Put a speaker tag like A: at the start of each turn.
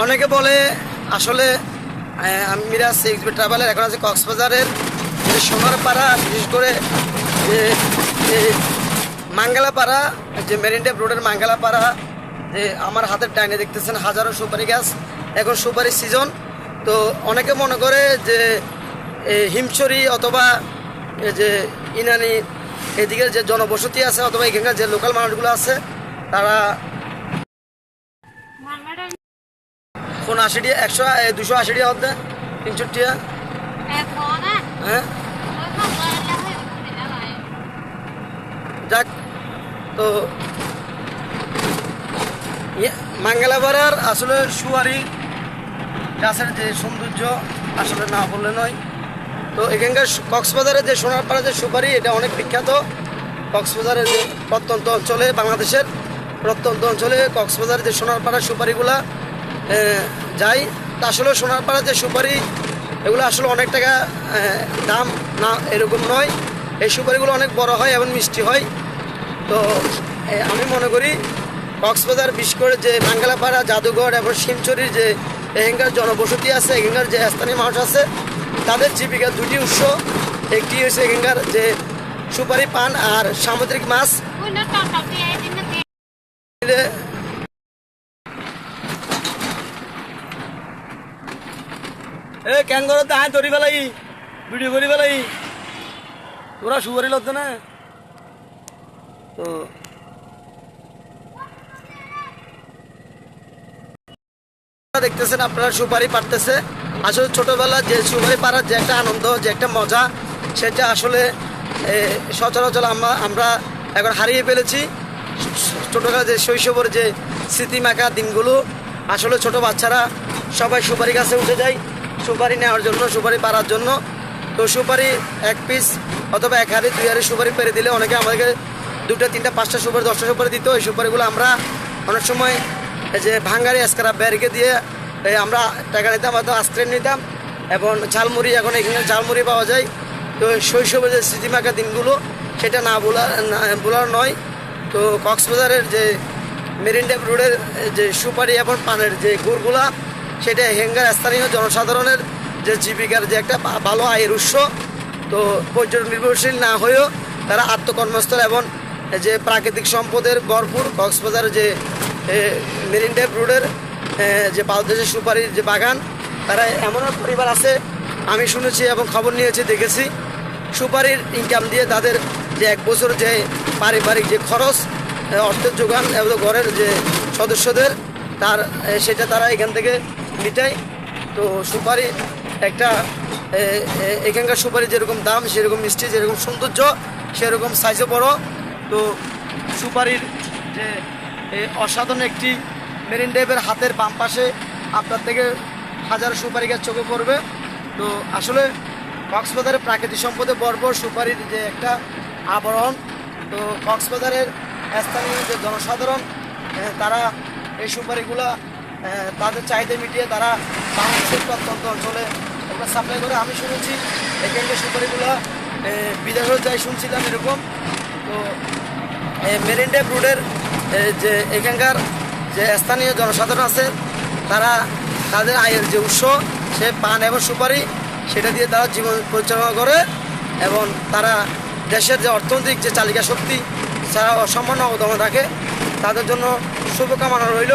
A: অনেকে বলে আসলে আমি মিরাজ এক্সপি ট্রাভেলের এখন আছে কক্সবাজারের যে সোনারপাড়া, বিশেষ করে যে মাঙ্গালাপাড়া, যে মেরিন ড্রাইভ রোডের মাঙ্গালাপাড়া, যে আমার হাতের ডাইনে দেখতেছেন হাজারো সুপারি গাছ, এখন সুপারির সিজন। তো অনেকে মনে করে যে হিমছড়ি অথবা যে ইনানি এদিকের যে জনবসতি আছে অথবা এখানকার যে লোকাল মানুষগুলো আছে তারা 80 100 280 হতে 300 হ্যাঁ যাক। তো মাঙ্গালাপাড়ার আসলে সুয়ারি গাছের যে সৌন্দর্য আসলে না বললে নয়। তো এখানকার কক্সবাজারের যে সোনারপাড়া যে সুপারি, এটা অনেক বিখ্যাত। কক্সবাজারের যে প্রত্যন্ত অঞ্চলে, বাংলাদেশের প্রত্যন্ত অঞ্চলে কক্সবাজারের যে সোনারপাড়া সুপারিগুলা যায়। তা আসলে সোনারপাড়া যে সুপারি এগুলো আসলে অনেক টাকা দাম না, এরকম নয়। এই সুপারিগুলো অনেক বড় হয় এবং মিষ্টি হয়। তো আমি মনে করি কক্সবাজার, বিশেষ করে যে মাঙ্গালাপাড়া, জাদুঘর এবং শিমচুরির যে এখানকার জনবসতি আছে, এখানকার যে স্থানীয় মানুষ আছে, তাদের জীবিকার দুটি উৎস। একটি হচ্ছে এখানকার যে সুপারি পান আর সামুদ্রিক মাছ। এ কেন করে তাই ধরি ফেলাই, ভিডিও করি ফেলাই, তোরা সুপারি লড়তে না। তো দেখতেছেন আপনারা সুপারি পারতেছে। আসলে ছোটবেলা যে সুপারি পাড়ার যে একটা আনন্দ, যে একটা মজা, সেটা আসলে সচরাচর আমরা এখন হারিয়ে ফেলেছি। ছোটবেলা যে শৈশবের যে স্মৃতিমাখা দিনগুলো, আসলে ছোট বাচ্চারা সবাই সুপারি গাছে উঠে যায় সুপারি নেওয়ার জন্য, সুপারি পাড়ার জন্য। তো সুপারি এক পিস অথবা এক হাড়ি 2 হাড়ি সুপারি পেরে দিলে অনেকে আমাদেরকে 2টা 3টা 5টা সুপারি 10টা সুপারি দিত। এই সুপারিগুলো আমরা অনেক সময় যে ভাঙ্গারি স্ক্রাপ ব্যারিকে দিয়ে আমরা টাকা নিতাম, হয়তো আশ্রয় নিতাম। এবং ঝালমুড়ি, এখন এখানে ঝালমুড়ি পাওয়া যায়। তো শৈশবের যে স্মৃতিমাখা দিনগুলো, সেটা না বলার নয়। তো কক্সবাজারের যে মেরিন ড্রাইভ রোডের যে সুপারি এবং পানের যে গুড়গুলা, সেটা এখানকার স্থানীয় জনসাধারণের যে জীবিকার যে একটা ভালো আয়ের উৎস। তো পর্যটন নির্ভরশীল না হয়েও তারা আত্মকর্মস্থল এবং যে প্রাকৃতিক সম্পদের ভরপুর কক্সবাজার যে মেরিন ড্রাইভ রোডের যে পাদদেশের সুপারির যে বাগান, তারা এমন পরিবার আছে আমি শুনেছি এবং খবর নিয়েছি, দেখেছি। সুপারির ইনকাম দিয়ে তাদের যে 1 বছর যে পারিবারিক যে খরচ, অর্থের যোগান এবং ঘরের যে সদস্যদের সেটা তারা এখান থেকে মিটায়। তো সুপারি একটা এখানকার সুপারি যেরকম দাম, সেরকম মিষ্টি, যেরকম সৌন্দর্য, সেরকম সাইজও বড়। তো সুপারির যে অসাধারণ একটি মেরিন ড্রাইভের হাতের বাম পাশে আপনার থেকে হাজারো সুপারি গাছ চোখে পড়বে। তো আসলে কক্সবাজারের প্রাকৃতিক সম্পদে ভরপুর সুপারির যে একটা আবরণ। তো কক্সবাজারের স্থানীয় যে জনসাধারণ, তারা এই সুপারিগুলা তাদের চাহিদা মিটিয়ে তারা বাংলাদেশের প্রত্যন্ত অঞ্চলে ওগুলো সাপ্লাই করে। আমি শুনেছি এখানকার সুপারিগুলো বিদেশেও যাই শুনছিলাম এরকম। তো মেরিন ড্রাইভ রোডের যে এখানকার যে স্থানীয় জনসাধারণ আছে, তারা তাদের আয়ের যে উৎস, সে পান এবং সুপারি, সেটা দিয়ে তারা জীবন পরিচালনা করে এবং তারা দেশের যে অর্থনৈতিক যে চালিকা শক্তি, যারা অসামান্য অবদান রাখে, তাদের জন্য শুভকামনা রইল।